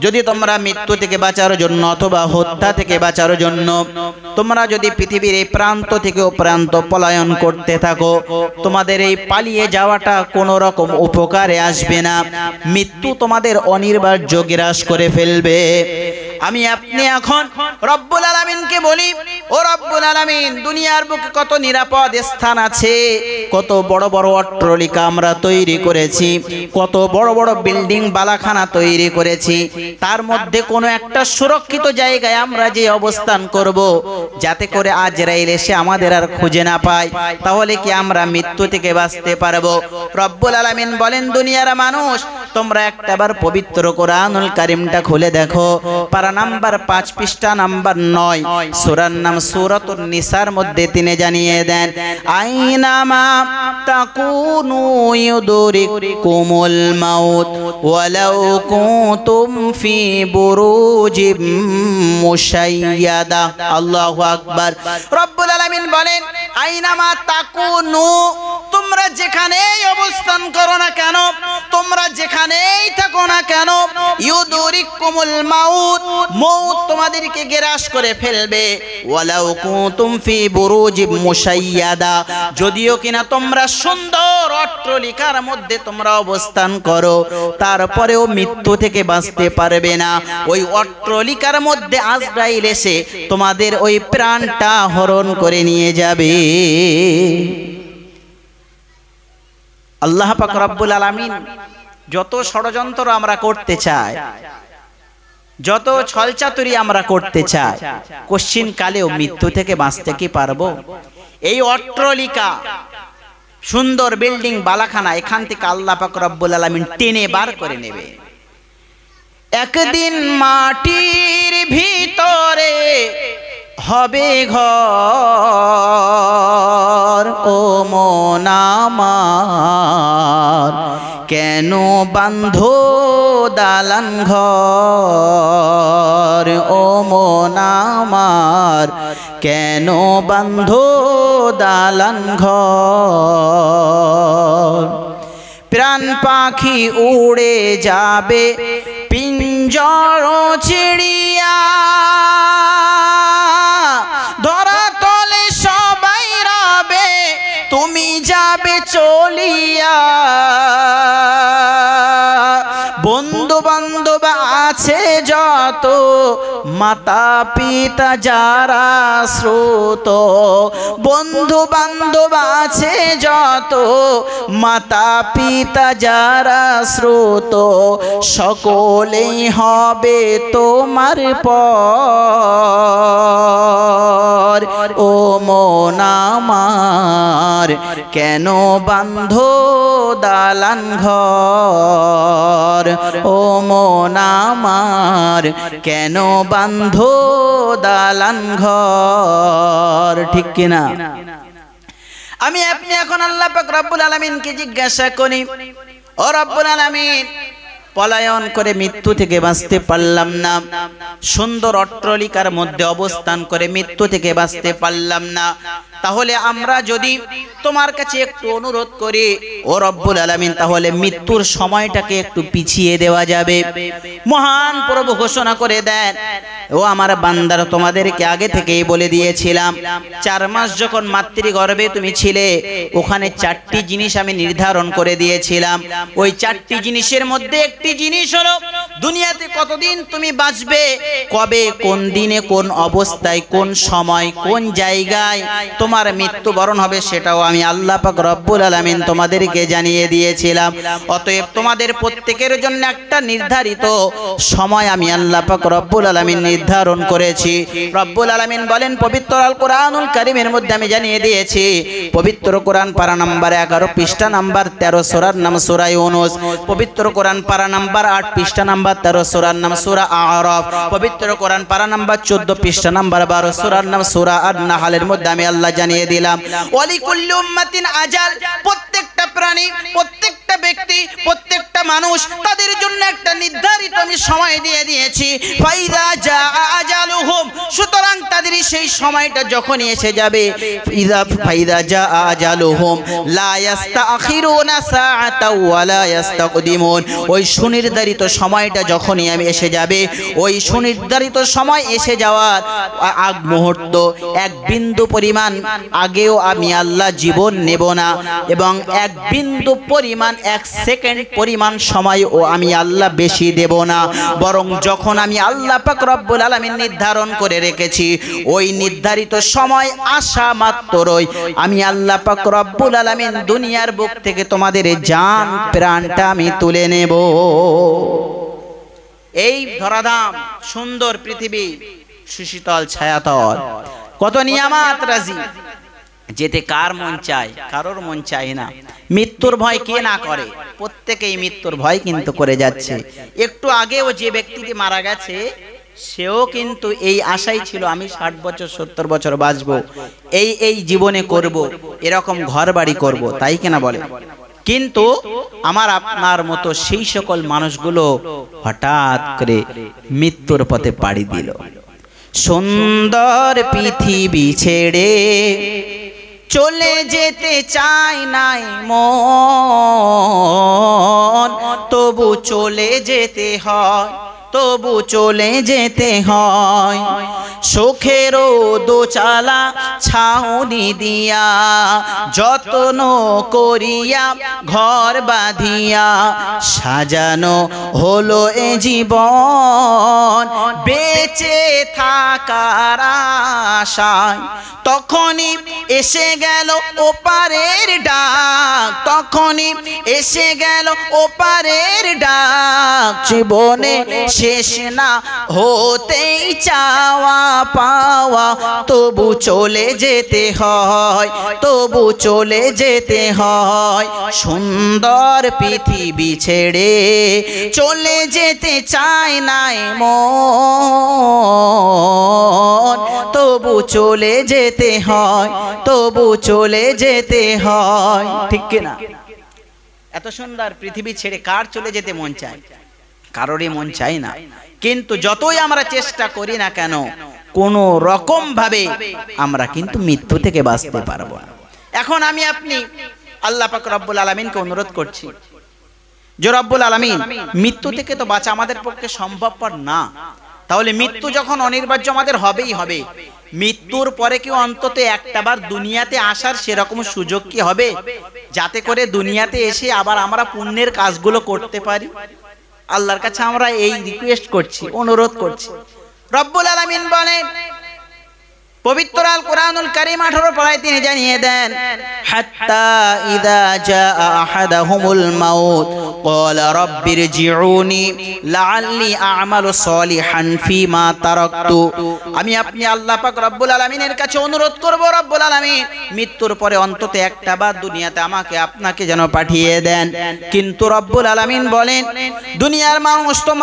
যদি তোমরা মৃত্যু থেকে বাঁচার জন্য অথবা হত্যা থেকে বাঁচার জন্য তোমরা যদি পৃথিবীর এই প্রান্ত থেকে ও প্রান্ত পলায়ন করতে থাকো, তোমাদের এই পালিয়ে যাওয়াটা কোনো রকম উপকারে আসবে না, মৃত্যু তোমাদের অনিবার্য গ্রাস করে ফেলবে। আমি আপনি এখন রব্বুল আলামিনকে বলি, ও রব্বুল আলামিন, দুনিয়ার বুকে কত নিরাপদ স্থান আছে, কত বড় বড় অট্টালিকা আমরা তৈরি করেছি, কত বড় বড় বিল্ডিং বালাখানা তৈরি করেছি, তার মধ্যে কোনো একটা সুরক্ষিত জায়গায় আমরা যে অবস্থান করব, যাতে করে আজরাইল এসে আমাদের আর খুঁজে না পায়, তাহলে কি আমরা মৃত্যু থেকে বাঁচতে পারবো? রব্বুল আলামিন বলেন, দুনিয়ার মানুষ তোমরা একটাবার পবিত্র কোরআনুল কারীমটা খুলে দেখো, পারা নাম্বার 5 পৃষ্ঠা নাম্বার 9, সূরার নাম সূরাতুন নিসার মধ্যে তিনি জানিয়ে দেন, আইনামা তাকুনু ইউদরিকুমুল মাউত ওয়ালাউ কুনতুম ফি বুরুজিম মুশাইয়াদা। আল্লাহু আকবার। রব্বুল আলামিন বলেন, আইনামা তাকুনু, তোমরা যেখানেই অবস্থান করো না কেন, তোমরা যেখানেই থাকো না কেন, ইউদরিকুমুল মাউত, মউত তোমাদেরকে গ্রাস করে ফেলবে, ওয়ালাউ কুনতুম ফি বুরুজিম মুশাইয়াদা, যদিও কিনা তোমরা সুন্দর অট্টালিকার মধ্যে তোমরা অবস্থান করো, তারপরেও মৃত্যু থেকে বাঁচতে পারবে না। ওই অট্টালিকার মধ্যে আজরাইল এসে তোমাদের ওই প্রাণটা হরণ করে নিয়ে যাবে। আল্লাহ পাক রব্বুল আলামিন যত ষড়যন্ত্র আমরা করতে চাই, যত ছলচাতুরি আমরা করতে চাই, কোশ্চিন কালেও মৃত্যু থেকে বাঁচতে কি পারবো? এই অট্টালিকা, সুন্দর বিল্ডিং বালাখানা, এখান থেকে আল্লাহ পাক রব্বুল আলামিন টেনে বার করে নেবে। একদিন মাটির ভিতরে হবে ঘর। ও মন আমার কেন বাঁধো দালান ঘর। ও মন আমার কেন বাঁধো দালান ঘর। প্রাণ পাখি উড়ে যাবে পিঞ্জর ছিড়িয়া, ধরা তলে সবাই রবে তুমি যাবে চলিয়া। বন্ধু বান্ধব আছে যত, মাতা পিতা যারা শ্রোত। বন্ধু বান্ধব আছে যত, মাতা পিতা যারা শ্রোত। সকলেই হবে তোমার পর। ও মন আমার কেন বাঁধো দালান ঘর। ও মন আমার কেন বাঁধো দালান ঘর। ঠিক কিনা? আমি আপনি এখন আল্লাহ পাক রব্বুল আলামিনকে জিজ্ঞাসা করি, ও রব্বুল আলামিন, পলায়ন করে মৃত্যু থেকে বাঁচতে পারলাম না, সুন্দর অট্টালিকার মধ্যে অবস্থান করে মৃত্যু থেকে বাঁচতে পারলাম না, তাহলে আমরা যদি তোমার কাছে একটু অনুরোধ করি ও রব্বুল আলামিন, তাহলে মৃত্যুর সময়টাকে একটু পিছিয়ে দেওয়া যাবে। মহান প্রভু ঘোষণা করে দেন, ও আমার বান্দারা, তোমাদেরকে আগে থেকেই বলে দিয়েছিলাম, 4 মাস যখন মাতৃগর্ভে তুমি ছিলে, ওখানে 4টি জিনিস আমি নির্ধারণ করে দিয়েছিলাম। ওই 4টি জিনিসের মধ্যে একটি জিনিস হলো দুনিয়াতে কতদিন তুমি বাঁচবে, কবে, কোন দিনে, কোন অবস্থায়, কোন সময়, কোন জায়গায় তোমার মৃত্যুবরণ হবে, সেটাও আমি আল্লাহ পাক রব্বুল আলামিন তোমাদেরকে জানিয়ে দিয়েছিলাম। অতএব তোমাদের প্রত্যেকের জন্য একটা নির্ধারিত সময় আমি আল্লাহ পাক রব্বুল আলামিন নির্ধারণ করেছি। রব্বুল আলামিন বলেন পবিত্র আল কোরআনুল কারীমের মধ্যে আমি জানিয়ে দিয়েছি, পবিত্র কোরআন পারা নাম্বার 11 পৃষ্ঠা নাম্বার 13 সূরার নাম সূরা ইউনূস, পবিত্র কোরআন পারা নাম্বার 8 পৃষ্ঠা নাম্বার 13 সূরার নাম সূরা আরাফ, পবিত্র কোরআন পারা নাম্বার 14 পৃষ্ঠা নাম্বার 12 সূরার নাম সূরা আন-নাহলের মধ্যে আমি আল্লাহ জানিয়ে দিলাম, ওয়ালিকুল্লি উম্মাতিন আজাল, প্রত্যেকটা প্রাণী, প্রত্যেকটা ব্যক্তি, প্রত্যেকটা মানুষ, তাদের জন্য একটা নির্ধারিত আমি সময় দিয়ে দিয়েছি। ফাইদা জা আজালুহুম, সুতরাং তাদের সেই সময়টা যখনই এসে যাবে, ফাইদা জা আজালুহুম লা ইস্তাখিরুনা সাআতাও ওয়া লা ইস্তাকদিমুন, ওই সুনির্ধারিত সময়টা যখনই আমি এসে যাবে, ওই সুনির্ধারিত সময় এসে যাওয়ার আগ মুহূর্ত, এক বিন্দু পরিমাণ আগেও আমি আল্লাহ জীবন নেব না, এবং এক বিন্দু পরিমাণ, 1 সেকেন্ড পরিমাণ সময়ও আমি আল্লাহ বেশি দেব না, বরং যখন আমি আল্লাহ পাক রব্বুল আলামিন নির্ধারণ করে রেখেছি, ওই নির্ধারিত সময় আসা মাত্রই আমি আল্লাহ পাক রব্বুল আলামিন দুনিয়ার বুক থেকে তোমাদের জান প্রাণটা আমি তুলে নেব। এই ধরাধাম সুন্দর পৃথিবী, সুশীতল ছায়াতল, কত নিয়ামত রাজি, যেতে কার মন চায়? কারোর মন চায় না। মৃত্যুর ভয় কে না করে? প্রত্যেকেই মৃত্যুর ভয় কিন্তু করে যাচ্ছে। একটু আগেও যে ব্যক্তিটি মারা গেছে, সেও কিন্তু এই আশাই ছিল, আমি 60 বছর 70 বছর বাঁচবো, এই জীবনে করব, এরকম ঘর বাড়ি করব, তাই কিনা বলে? কিন্তু আমার আপনার মতো সেই সকল মানুষগুলো হঠাৎ করে মৃত্যুর পথে পাড়ি দিল। সুন্দর পৃথিবী ছেড়ে চলে যেতে চাই নাই মন, তবু চলে যেতে হয়, তবু চলে যেতে হয়। সুখেরও দোচালা ছাউনি দিয়া, যত্ন করিয়া ঘর বাঁধিয়া, সাজানো হলো এ জীবন বেঁচে থাকার আশায়। তখনই এসে গেল ওপারের ডাক, তখনই এসে গেল ওপারের ডাক, জীবনে শেষ না হতেই চাওয়া, পাওয়া তবু চলে যেতে হয়, তবু চলে যেতে হয়। সুন্দর পৃথিবী ছেড়ে চলে যেতে চায় না মন, তবু চলে যেতে হয়, তবু চলে যেতে হয়। ঠিক কিনা? এত সুন্দর পৃথিবী ছেড়ে কার চলে যেতে মন চায়? কারোরই মন চায় না। কিন্তু যতই আমরা চেষ্টা করি না কেন, কোনো রকম ভাবে আমরা কিন্তু মৃত্যু থেকে বাঁচতে পারবো না। এখন আমি আপনি আল্লাহ পাক রব্বুল আলামিনকে অনুরোধ করছি যে রব্বুল আলামিন, মৃত্যু থেকে তো বাঁচা আমাদের পক্ষে সম্ভবপর না, তাহলে মৃত্যু যখন অনিবার্য আমাদের হবেই হবে, মৃত্যুর পরে কি অন্তত একটাবার দুনিয়াতে আসার সেরকম সুযোগ কি হবে, যাতে করে দুনিয়াতে এসে আবার আমরা পুণ্যের কাজগুলো করতে পারি? আল্লাহর কাছে আমরা এই রিকোয়েস্ট করছি, অনুরোধ করছি। রব্বুল আলামিন বলেন পবিত্র আল কোরআনুল কারীম 18 পারায় তিনি জানিয়ে দেন, হাত্তা ইযা জাআ আহাদাহুমুল মাউত ক্বালা রাব্বিরজিউনি লাআল্লি আ'মালু সলিহান ফীমা তারাকতু। আমি আপনি আল্লাহ পাক রব্বুল আলামিনের কাছে অনুরোধ করব, রব্বুল আলামিন মৃত্যুর পরে অন্তত একটা বার দুনিয়াতে আমাকে আপনাকে যেন পাঠিয়ে দেন। কিন্তু রব্বুল আলামিন বলেন, দুনিয়ার মানুষ তোমরা